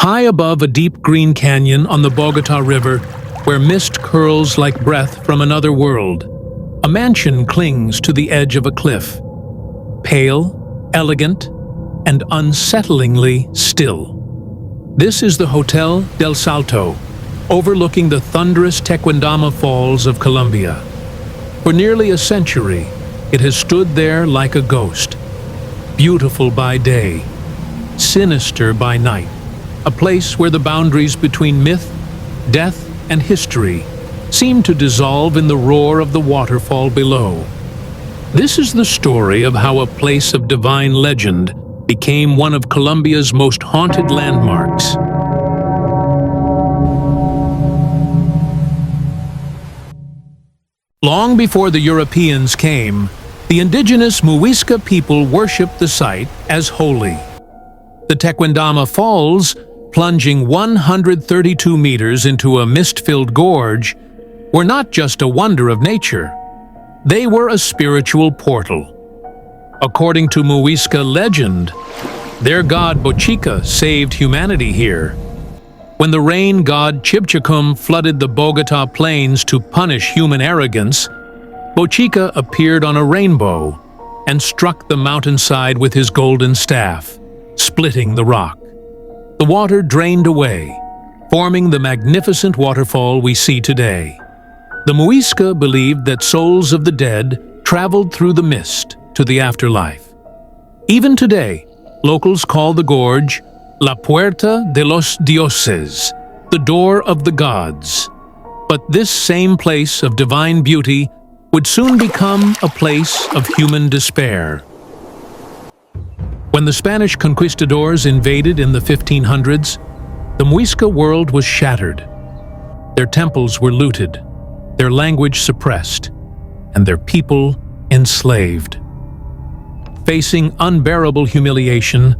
High above a deep green canyon on the Bogotá River, where mist curls like breath from another world, a mansion clings to the edge of a cliff. Pale, elegant, and unsettlingly still. This is the Hotel del Salto, overlooking the thunderous Tequendama Falls of Colombia. For nearly a century, it has stood there like a ghost, beautiful by day, sinister by night, a place where the boundaries between myth, death, and history seem to dissolve in the roar of the waterfall below. This is the story of how a place of divine legend became one of Colombia's most haunted landmarks. Long before the Europeans came, the indigenous Muisca people worshipped the site as holy. The Tequendama Falls, plunging 132 meters into a mist-filled gorge, were not just a wonder of nature. They were a spiritual portal. According to Muisca legend, their god Bochica saved humanity here. When the rain god Chibchacum flooded the Bogotá plains to punish human arrogance, Bochica appeared on a rainbow and struck the mountainside with his golden staff, splitting the rock. The water drained away, forming the magnificent waterfall we see today. The Muisca believed that souls of the dead traveled through the mist to the afterlife. Even today, locals call the gorge La Puerta de los Dioses, the door of the gods. But this same place of divine beauty would soon become a place of human despair. When the Spanish conquistadors invaded in the 1500s, the Muisca world was shattered. Their temples were looted, their language suppressed, and their people enslaved. Facing unbearable humiliation,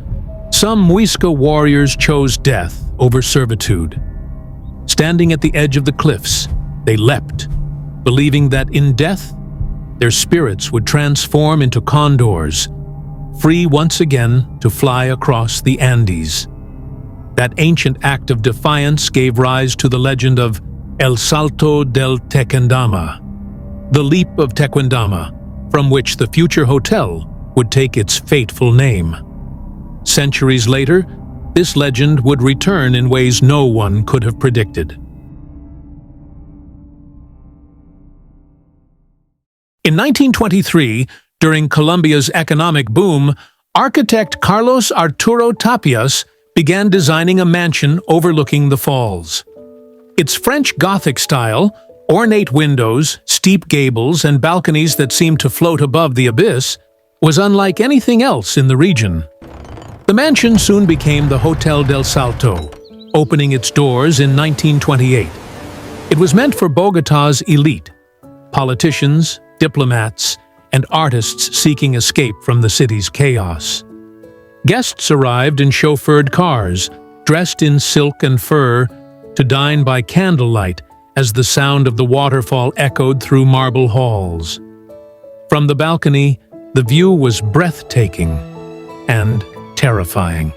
some Muisca warriors chose death over servitude. Standing at the edge of the cliffs, they leapt, believing that in death, their spirits would transform into condors, free once again to fly across the Andes. That ancient act of defiance gave rise to the legend of El Salto del Tequendama, the leap of Tequendama, from which the future hotel would take its fateful name. Centuries later, this legend would return in ways no one could have predicted. In 1923, during Colombia's economic boom, architect Carlos Arturo Tapias began designing a mansion overlooking the falls. Its French Gothic style, ornate windows, steep gables, and balconies that seemed to float above the abyss, was unlike anything else in the region. The mansion soon became the Hotel del Salto, opening its doors in 1928. It was meant for Bogotá's elite, politicians, diplomats, and artists seeking escape from the city's chaos. Guests arrived in chauffeured cars, dressed in silk and fur, to dine by candlelight as the sound of the waterfall echoed through marble halls. From the balcony, the view was breathtaking and terrifying.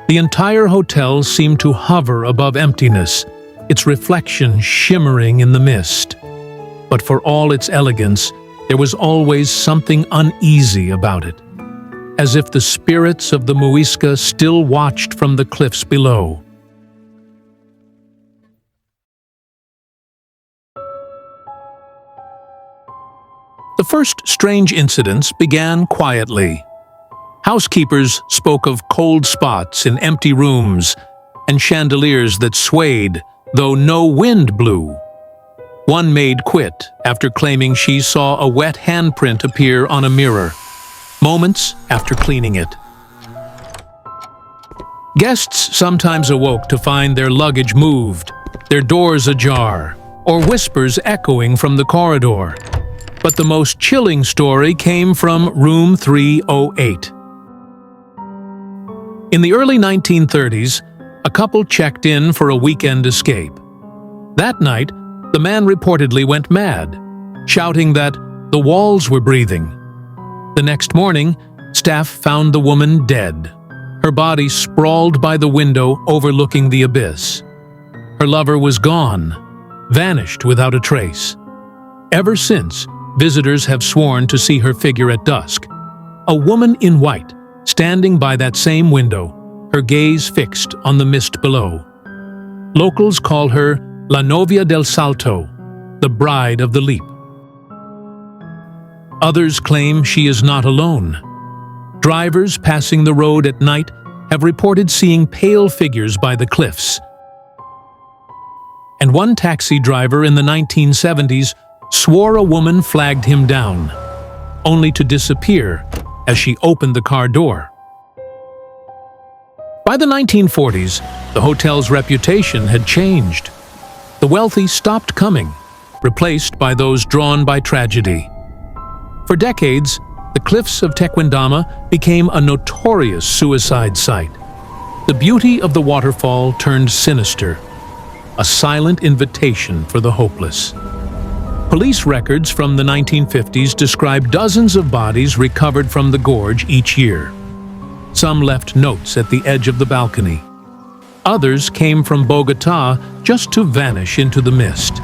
The entire hotel seemed to hover above emptiness, its reflection shimmering in the mist. But for all its elegance, there was always something uneasy about it, as if the spirits of the Muisca still watched from the cliffs below. The first strange incidents began quietly. Housekeepers spoke of cold spots in empty rooms and chandeliers that swayed, though no wind blew. One maid quit after claiming she saw a wet handprint appear on a mirror, moments after cleaning it. Guests sometimes awoke to find their luggage moved, their doors ajar, or whispers echoing from the corridor. But the most chilling story came from room 308. In the early 1930s, a couple checked in for a weekend escape. That night, the man reportedly went mad, shouting that the walls were breathing. The next morning, staff found the woman dead, her body sprawled by the window overlooking the abyss. Her lover was gone, vanished without a trace. Ever since, visitors have sworn to see her figure at dusk. A woman in white, standing by that same window, her gaze fixed on the mist below. Locals call her La Novia del Salto, the bride of the leap. Others claim she is not alone. Drivers passing the road at night have reported seeing pale figures by the cliffs. And one taxi driver in the 1970s swore a woman flagged him down, only to disappear as she opened the car door. By the 1940s, the hotel's reputation had changed. The wealthy stopped coming, replaced by those drawn by tragedy. For decades, the cliffs of Tequendama became a notorious suicide site. The beauty of the waterfall turned sinister, a silent invitation for the hopeless. Police records from the 1950s describe dozens of bodies recovered from the gorge each year. Some left notes at the edge of the balcony. Others came from Bogotá just to vanish into the mist.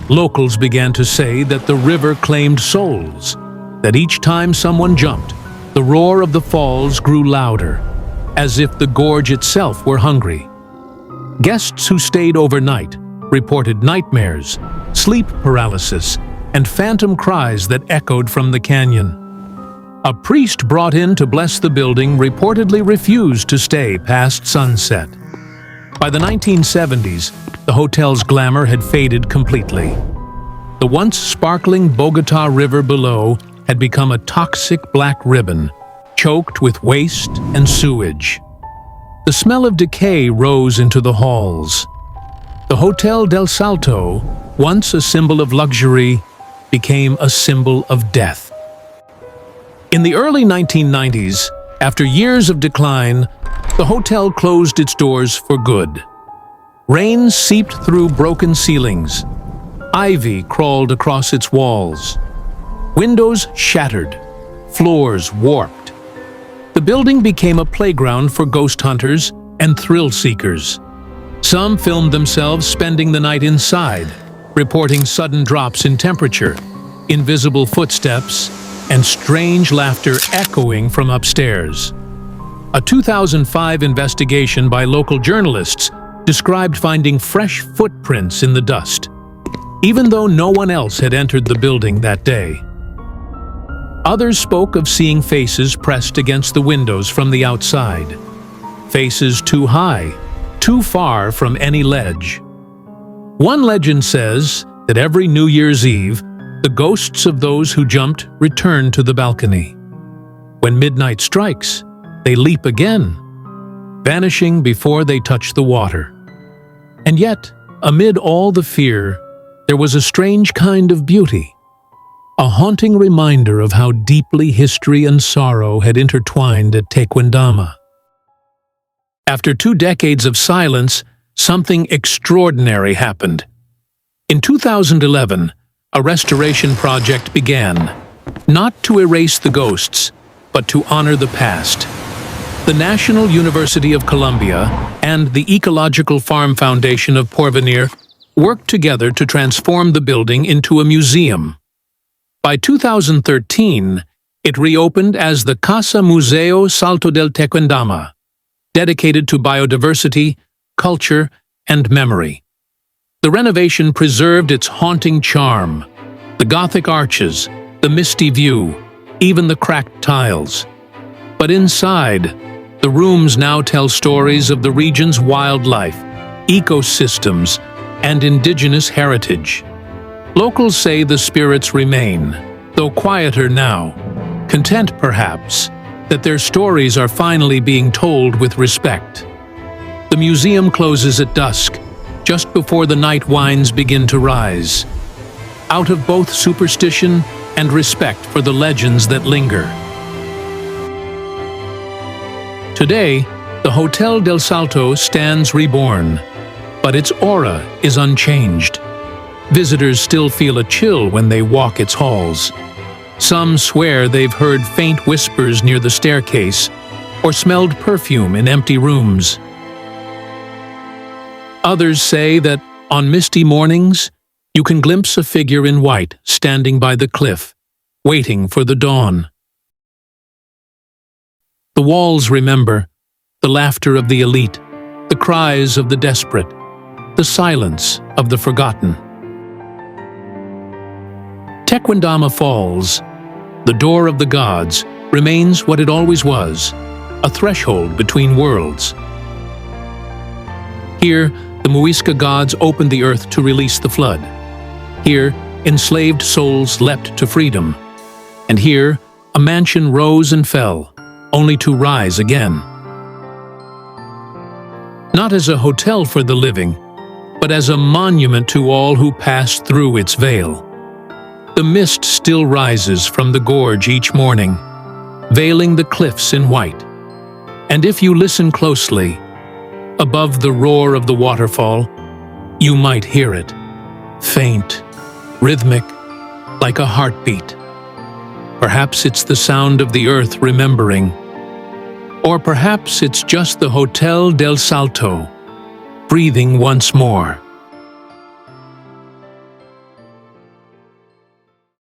Locals began to say that the river claimed souls, that each time someone jumped, the roar of the falls grew louder, as if the gorge itself were hungry. Guests who stayed overnight reported nightmares, sleep paralysis, and phantom cries that echoed from the canyon. A priest brought in to bless the building reportedly refused to stay past sunset. By the 1970s, the hotel's glamour had faded completely. The once sparkling Bogotá River below had become a toxic black ribbon, choked with waste and sewage. The smell of decay rose into the halls. The Hotel del Salto, once a symbol of luxury, became a symbol of death. In the early 1990s, after years of decline, the hotel closed its doors for good. Rain seeped through broken ceilings. Ivy crawled across its walls. Windows shattered, floors warped. The building became a playground for ghost hunters and thrill seekers. Some filmed themselves spending the night inside, reporting sudden drops in temperature, invisible footsteps, and strange laughter echoing from upstairs. A 2005 investigation by local journalists described finding fresh footprints in the dust, even though no one else had entered the building that day. Others spoke of seeing faces pressed against the windows from the outside, faces too high, too far from any ledge. One legend says that every New Year's Eve, the ghosts of those who jumped return to the balcony. When midnight strikes, they leap again, vanishing before they touch the water. And yet, amid all the fear, there was a strange kind of beauty, a haunting reminder of how deeply history and sorrow had intertwined at Tequendama. After 2 decades of silence, something extraordinary happened. In 2011, a restoration project began, not to erase the ghosts, but to honor the past. The National University of Colombia and the Ecological Farm Foundation of Porvenir worked together to transform the building into a museum. By 2013, it reopened as the Casa Museo Salto del Tequendama, dedicated to biodiversity, culture, and memory. The renovation preserved its haunting charm, the Gothic arches, the misty view, even the cracked tiles. But inside, the rooms now tell stories of the region's wildlife, ecosystems, and indigenous heritage. Locals say the spirits remain, though quieter now, content perhaps that their stories are finally being told with respect. The museum closes at dusk, just before the night winds begin to rise, out of both superstition and respect for the legends that linger. Today, the Hotel del Salto stands reborn, but its aura is unchanged. Visitors still feel a chill when they walk its halls. Some swear they've heard faint whispers near the staircase, or smelled perfume in empty rooms. Others say that on misty mornings, you can glimpse a figure in white standing by the cliff, waiting for the dawn. The walls remember the laughter of the elite, the cries of the desperate, the silence of the forgotten. Tequendama Falls, the door of the gods, remains what it always was, a threshold between worlds. Here, the Muisca gods opened the earth to release the flood. Here, enslaved souls leapt to freedom. And here, a mansion rose and fell, only to rise again. Not as a hotel for the living, but as a monument to all who passed through its veil. The mist still rises from the gorge each morning, veiling the cliffs in white. And if you listen closely, above the roar of the waterfall, you might hear it, faint, rhythmic, like a heartbeat. Perhaps it's the sound of the earth remembering. Or perhaps it's just the Hotel del Salto, breathing once more.